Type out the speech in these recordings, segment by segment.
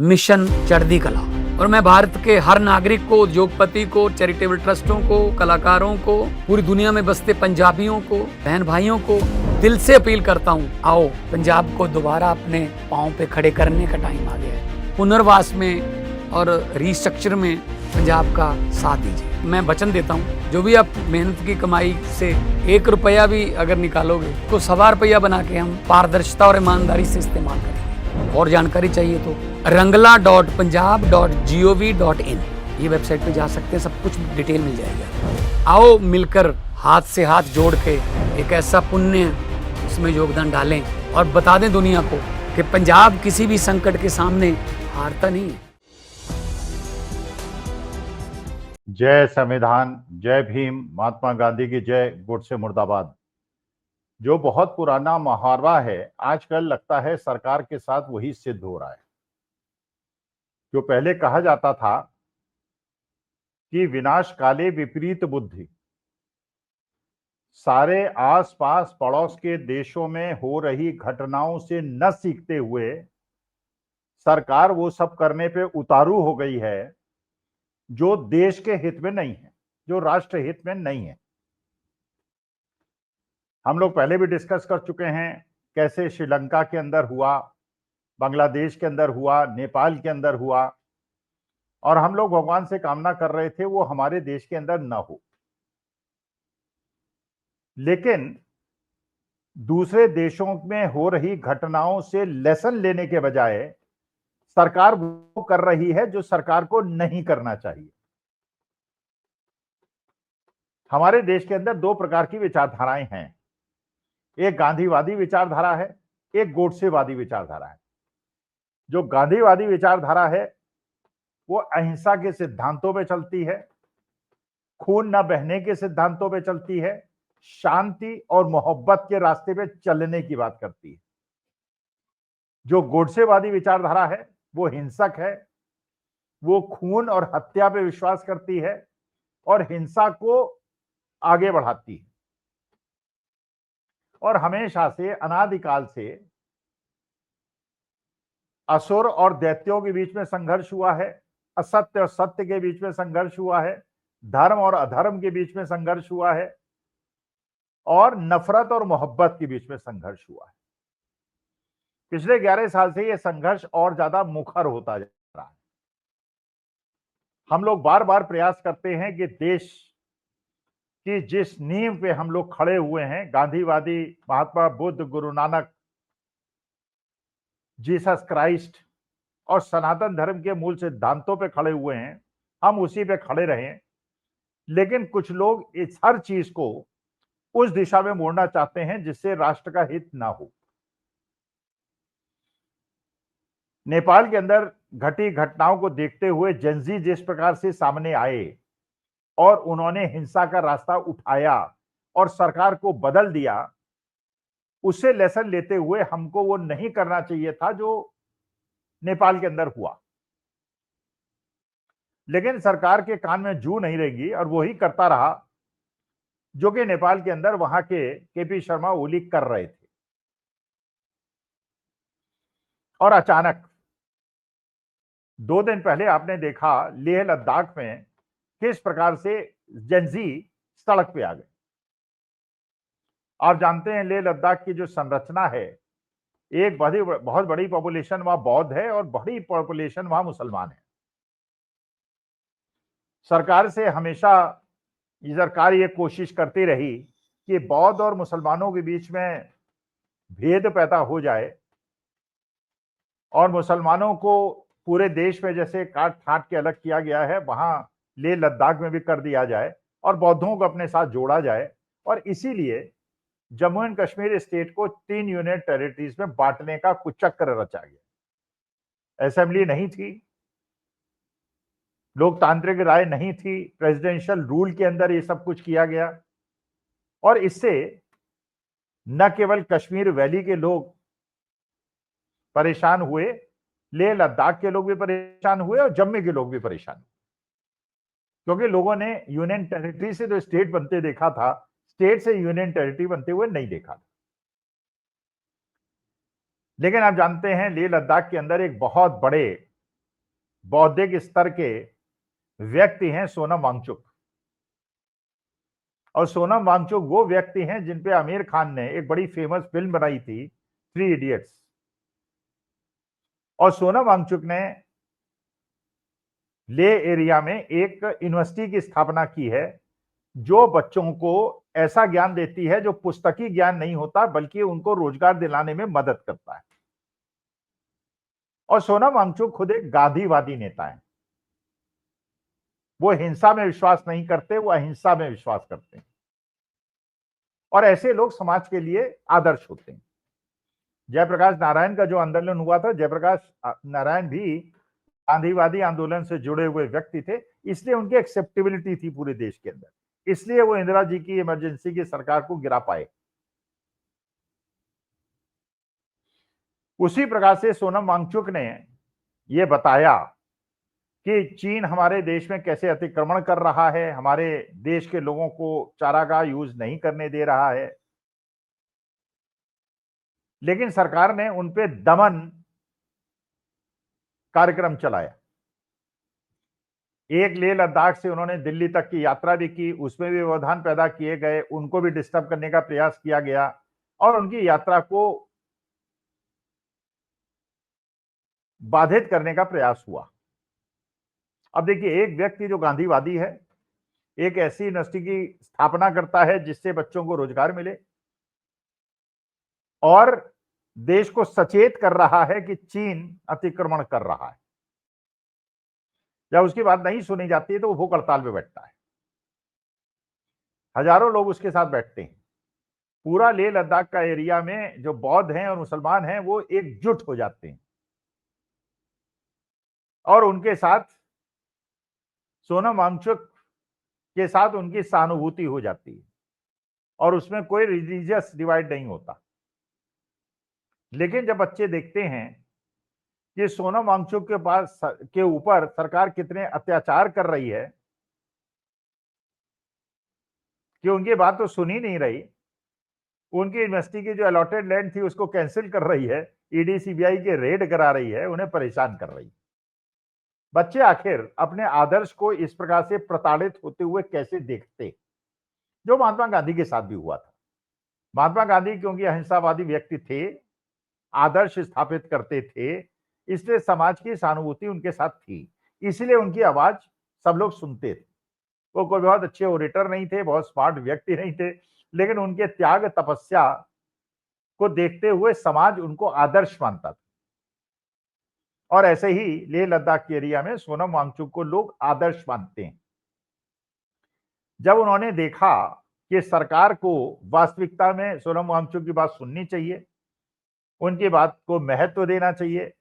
Mission चढ़ती कला। और मैं भारत के हर नागरिक को, उद्योगपति को, चैरिटेबल ट्रस्टों को, कलाकारों को, पूरी दुनिया में बसते पंजाबियों को, बहन भाइयों को दिल से अपील करता हूँ, आओ पंजाब को दोबारा अपने पांव पे खड़े करने का टाइम आ गया है। पुनर्वास में और रिस्ट्रक्चर में पंजाब का साथ दीजिए। मैं वचन देता हूँ, जो भी आप मेहनत की कमाई से 1 रुपया भी अगर निकालोगे तो 1.25 रुपया बना के हम पारदर्शिता और ईमानदारी से इस्तेमाल करेंगे। और जानकारी चाहिए तो rangla.punjab.gov.in ये वेबसाइट पे जा सकते हैं, सब कुछ डिटेल मिल जाएगा। आओ मिलकर हाथ से हाथ जोड़ के एक ऐसा पुण्य इसमें योगदान डालें और बता दें दुनिया को कि पंजाब किसी भी संकट के सामने हारता नहीं है। जय संविधान, जय भीम, महात्मा गांधी की जय, गोडसे मुर्दाबाद। जो बहुत पुराना मुहावरा है, आजकल लगता है सरकार के साथ वही सिद्ध हो रहा है। जो पहले कहा जाता था कि विनाश काले विपरीत बुद्धि, सारे आसपास पड़ोस के देशों में हो रही घटनाओं से न सीखते हुए सरकार वो सब करने पे उतारू हो गई है जो देश के हित में नहीं है, जो राष्ट्र हित में नहीं है। हम लोग पहले भी डिस्कस कर चुके हैं कैसे श्रीलंका के अंदर हुआ, बांग्लादेश के अंदर हुआ, नेपाल के अंदर हुआ, और हम लोग भगवान से कामना कर रहे थे वो हमारे देश के अंदर न हो। लेकिन दूसरे देशों में हो रही घटनाओं से लेसन लेने के बजाय सरकार वो कर रही है जो सरकार को नहीं करना चाहिए। हमारे देश के अंदर 2 प्रकार की विचारधाराएं हैं, एक गांधीवादी विचारधारा है, एक गोडसेवादी विचारधारा है। जो गांधीवादी विचारधारा है वो अहिंसा के सिद्धांतों पे चलती है, खून न बहने के सिद्धांतों पे चलती है, शांति और मोहब्बत के रास्ते पे चलने की बात करती है। जो गोडसेवादी विचारधारा है वो हिंसक है, वो खून और हत्या पे विश्वास करती है और हिंसा को आगे बढ़ाती है। और हमेशा से, अनादिकाल से असुर और दैत्यों के बीच में संघर्ष हुआ है, असत्य और सत्य के बीच में संघर्ष हुआ है, धर्म और अधर्म के बीच में संघर्ष हुआ है, और नफरत और मोहब्बत के बीच में संघर्ष हुआ है। पिछले 11 साल से यह संघर्ष और ज्यादा मुखर होता जा रहा है। हम लोग बार बार प्रयास करते हैं कि देश की जिस नींव पे हम लोग खड़े हुए हैं, गांधीवादी, महात्मा बुद्ध, गुरु नानक, जीसस क्राइस्ट और सनातन धर्म के मूल सिद्धांतों पे खड़े हुए हैं, हम उसी पे खड़े रहें। लेकिन कुछ लोग इस हर चीज को उस दिशा में मोड़ना चाहते हैं जिससे राष्ट्र का हित ना हो। नेपाल के अंदर घटी घटनाओं को देखते हुए जेनजी जिस प्रकार से सामने आए और उन्होंने हिंसा का रास्ता उठाया और सरकार को बदल दिया, उससे लेसन लेते हुए हमको वो नहीं करना चाहिए था जो नेपाल के अंदर हुआ। लेकिन सरकार के कान में जू नहीं रहेगी और वही करता रहा जो कि नेपाल के अंदर वहां के केपी शर्मा ओली कर रहे थे। और अचानक 2 दिन पहले आपने देखा लेह लद्दाख में किस प्रकार से जेनजी सड़क पे आ गए। आप जानते हैं लेह लद्दाख की जो संरचना है, एक बहुत बड़ी पॉपुलेशन वहां बौद्ध है और बड़ी पॉपुलेशन वहां मुसलमान है। सरकार से हमेशा सरकार ये कोशिश करती रही कि बौद्ध और मुसलमानों के बीच में भेद पैदा हो जाए और मुसलमानों को पूरे देश में जैसे काट छांट के अलग किया गया है, वहां लेह लद्दाख में भी कर दिया जाए और बौद्धों को अपने साथ जोड़ा जाए। और इसीलिए जम्मू एंड कश्मीर स्टेट को 3 यूनियन टेरिटरीज में बांटने का कुचक्र रचा गया। असेंबली नहीं थी, लोकतांत्रिक राय नहीं थी, प्रेसिडेंशियल रूल के अंदर ये सब कुछ किया गया। और इससे न केवल कश्मीर वैली के लोग परेशान हुए, लेह लद्दाख के लोग भी परेशान हुए और जम्मू के लोग भी परेशान हुए, क्योंकि लोगों ने यूनियन टेरिटरी से जो स्टेट बनते देखा था, स्टेट से यूनियन टेरिटरी बनते हुए नहीं देखा था। लेकिन आप जानते हैं लेह लद्दाख के अंदर एक बहुत बड़े बौद्धिक स्तर के व्यक्ति हैं सोनम वांगचुक। और सोनम वांगचुक वो व्यक्ति हैं जिन पे आमिर खान ने एक बड़ी फेमस फिल्म बनाई थी, 3 इडियट्स। और सोनम वांगचुक ने ले एरिया में एक यूनिवर्सिटी की स्थापना की है जो बच्चों को ऐसा ज्ञान देती है जो पुस्तकी ज्ञान नहीं होता, बल्कि उनको रोजगार दिलाने में मदद करता है। और सोनम वांगचुक खुद एक गांधीवादी नेता है। वो हिंसा में विश्वास नहीं करते, वो अहिंसा में विश्वास करते हैं। और ऐसे लोग समाज के लिए आदर्श होते हैं। जयप्रकाश नारायण का जो आंदोलन हुआ था, जयप्रकाश नारायण भी गांधीवादी आंदोलन से जुड़े हुए व्यक्ति थे, इसलिए उनकी एक्सेप्टेबिलिटी थी पूरे देश के अंदर। इसलिए वो इंदिरा जी की इमरजेंसी की सरकार को गिरा पाए। उसी प्रकार से सोनम वांगचुक ने यह बताया कि चीन हमारे देश में कैसे अतिक्रमण कर रहा है, हमारे देश के लोगों को चारागाह यूज नहीं करने दे रहा है, लेकिन सरकार ने उन पे दमन कार्यक्रम चलाया। एक लेह लद्दाख से उन्होंने दिल्ली तक की यात्रा भी की, उसमें भी व्यवधान पैदा किए गए, उनको भी डिस्टर्ब करने का प्रयास किया गया और उनकी यात्रा को बाधित करने का प्रयास हुआ। अब देखिए, एक व्यक्ति जो गांधीवादी है, एक ऐसी यूनिवर्सिटी की स्थापना करता है जिससे बच्चों को रोजगार मिले और देश को सचेत कर रहा है कि चीन अतिक्रमण कर रहा है। जब उसकी बात नहीं सुनी जाती है तो वो भूख हड़ताल पे बैठता है। हजारों लोग उसके साथ बैठते हैं। पूरा लेह लद्दाख का एरिया में जो बौद्ध हैं और मुसलमान हैं वो एकजुट हो जाते हैं और उनके साथ सोनम वांगचुक के साथ उनकी सहानुभूति हो जाती है और उसमें कोई रिलीजियस डिवाइड नहीं होता। लेकिन जब बच्चे देखते हैं कि सोनम वांगचुक के ऊपर सरकार कितने अत्याचार कर रही है, कि उनकी बात तो सुन ही नहीं रही, उनकी यूनिवर्सिटी की जो अलॉटेड लैंड थी उसको कैंसिल कर रही है, ईडी सीबीआई के रेड करा रही है, उन्हें परेशान कर रही है। बच्चे आखिर अपने आदर्श को इस प्रकार से प्रताड़ित होते हुए कैसे देखते, जो महात्मा गांधी के साथ भी हुआ था। महात्मा गांधी क्योंकि अहिंसावादी व्यक्ति थे, आदर्श स्थापित करते थे, इसलिए समाज की सहानुभूति उनके साथ थी, इसलिए उनकी आवाज सब लोग सुनते थे। वो कोई बहुत अच्छे ओरेटर नहीं थे, बहुत स्मार्ट व्यक्ति नहीं थे, लेकिन उनके त्याग तपस्या को देखते हुए समाज उनको आदर्श मानता था। और ऐसे ही लेह लद्दाख के एरिया में सोनम वांगचुक को लोग आदर्श मानते हैं। जब उन्होंने देखा कि सरकार को वास्तविकता में सोनम वांगचुक की बात सुननी चाहिए, उनकी बात को महत्व देना चाहिए,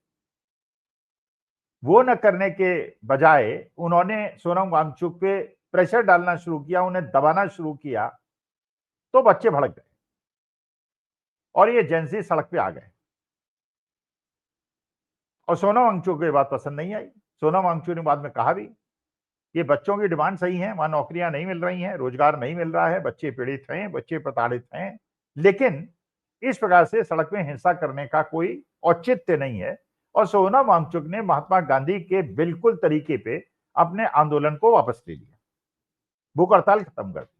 वो न करने के बजाय उन्होंने सोनम वांगचुक पे प्रेशर डालना शुरू किया, उन्हें दबाना शुरू किया, तो बच्चे भड़क गए और ये जेंजी सड़क पे आ गए। और सोनम वांगचुक को ये बात पसंद नहीं आई। सोनम वांगचुक ने बाद में कहा भी कि बच्चों की डिमांड सही है, वहां नौकरियां नहीं मिल रही हैं, रोजगार नहीं मिल रहा है, बच्चे पीड़ित हैं, बच्चे प्रताड़ित हैं, लेकिन इस प्रकार से सड़क में हिंसा करने का कोई औचित्य नहीं है। और सोनम वांगचुक ने महात्मा गांधी के बिल्कुल तरीके पे अपने आंदोलन को वापस ले लिया, भूख हड़ताल खत्म कर दी।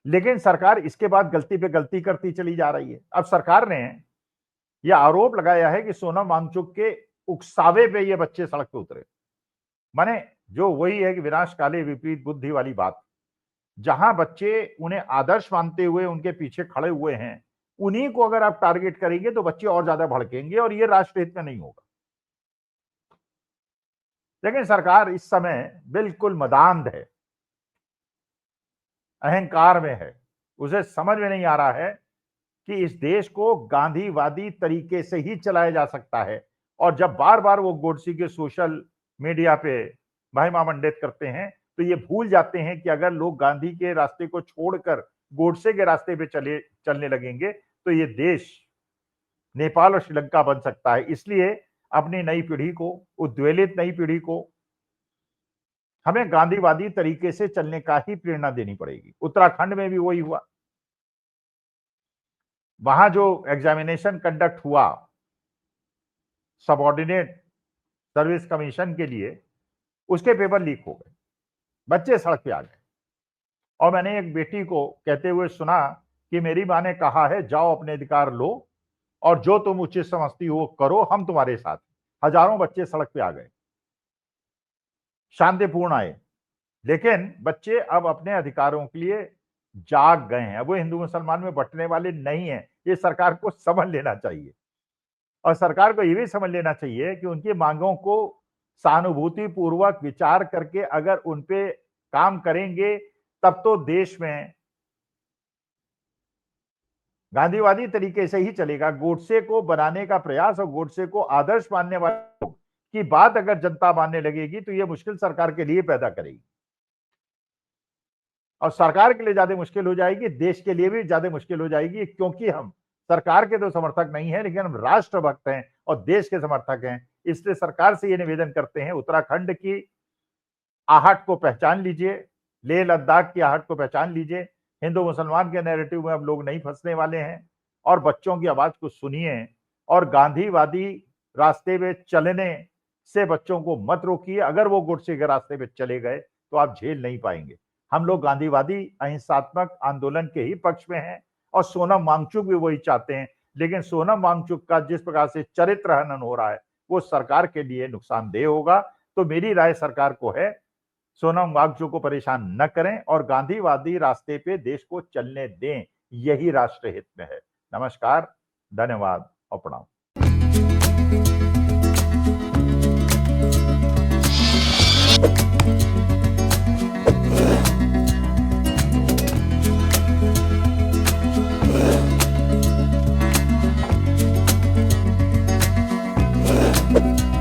लेकिन सरकार इसके बाद गलती पे गलती करती चली जा रही है। अब सरकार ने यह आरोप लगाया है कि सोनम वांगचुक के उकसावे पे ये बच्चे सड़क पे उतरे। माने जो वही है कि विनाश काले विपरीत बुद्धि वाली बात, जहां बच्चे उन्हें आदर्श मानते हुए उनके पीछे खड़े हुए हैं, उन्हीं को अगर आप टारगेट करेंगे तो बच्चे और ज्यादा भड़केंगे और ये राष्ट्रहित में नहीं होगा। लेकिन सरकार इस समय बिल्कुल मदांध है, अहंकार में है। उसे समझ में नहीं आ रहा है कि इस देश को गांधीवादी तरीके से ही चलाया जा सकता है। और जब बार बार वो गोडसे के सोशल मीडिया पे महिमा मंडित करते हैं तो ये भूल जाते हैं कि अगर लोग गांधी के रास्ते को छोड़कर गोडसे के रास्ते पे चलने लगेंगे तो ये देश नेपाल और श्रीलंका बन सकता है। इसलिए अपनी नई पीढ़ी को, उद्वेलित नई पीढ़ी को हमें गांधीवादी तरीके से चलने का ही प्रेरणा देनी पड़ेगी। उत्तराखंड में भी वही हुआ। वहां जो एग्जामिनेशन कंडक्ट हुआ सबऑर्डिनेट सर्विस कमीशन के लिए, उसके पेपर लीक हो गए, बच्चे सड़क पे आ गए। और मैंने एक बेटी को कहते हुए सुना कि मेरी माँ ने कहा है जाओ अपने अधिकार लो और जो तुम उचित समझती हो करो, हम तुम्हारे साथ। हजारों बच्चे सड़क पे आ गए, शांतिपूर्ण आए, लेकिन बच्चे अब अपने अधिकारों के लिए जाग गए हैं। अब वो हिंदू मुसलमान में बंटने वाले नहीं हैं, ये सरकार को समझ लेना चाहिए। और सरकार को ये भी समझ लेना चाहिए कि उनकी मांगों को सहानुभूति पूर्वक विचार करके अगर उन पे काम करेंगे तब तो देश में गांधीवादी तरीके से ही चलेगा। गोडसे को बनाने का प्रयास और गोडसे को आदर्श मानने वाले लोग की बात अगर जनता मानने लगेगी तो यह मुश्किल सरकार के लिए पैदा करेगी, और सरकार के लिए ज्यादा मुश्किल हो जाएगी, देश के लिए भी ज्यादा मुश्किल हो जाएगी, क्योंकि हम सरकार के तो समर्थक नहीं है लेकिन हम राष्ट्रभक्त हैं और देश के समर्थक हैं। इसलिए सरकार से ये निवेदन करते हैं, उत्तराखंड की आहट को पहचान लीजिए, लेह लद्दाख की आहट को पहचान लीजिए। हिंदू मुसलमान के नैरेटिव में अब लोग नहीं फंसने वाले हैं और बच्चों की आवाज को सुनिए और गांधीवादी रास्ते में चलने से बच्चों को मत रोकिए। अगर वो गोडसे के रास्ते पे चले गए तो आप झेल नहीं पाएंगे। हम लोग गांधीवादी अहिंसात्मक आंदोलन के ही पक्ष में हैं और सोनम वांगचुक भी वही चाहते हैं, लेकिन सोनम वांगचुक का जिस प्रकार से चरित्र हनन हो रहा है वो सरकार के लिए नुकसानदेह होगा। तो मेरी राय सरकार को है, सोनम वांगचुक को परेशान न करें और गांधीवादी रास्ते पे देश को चलने दें, यही राष्ट्र हित में है। नमस्कार, धन्यवाद और प्रणाम। Thank you.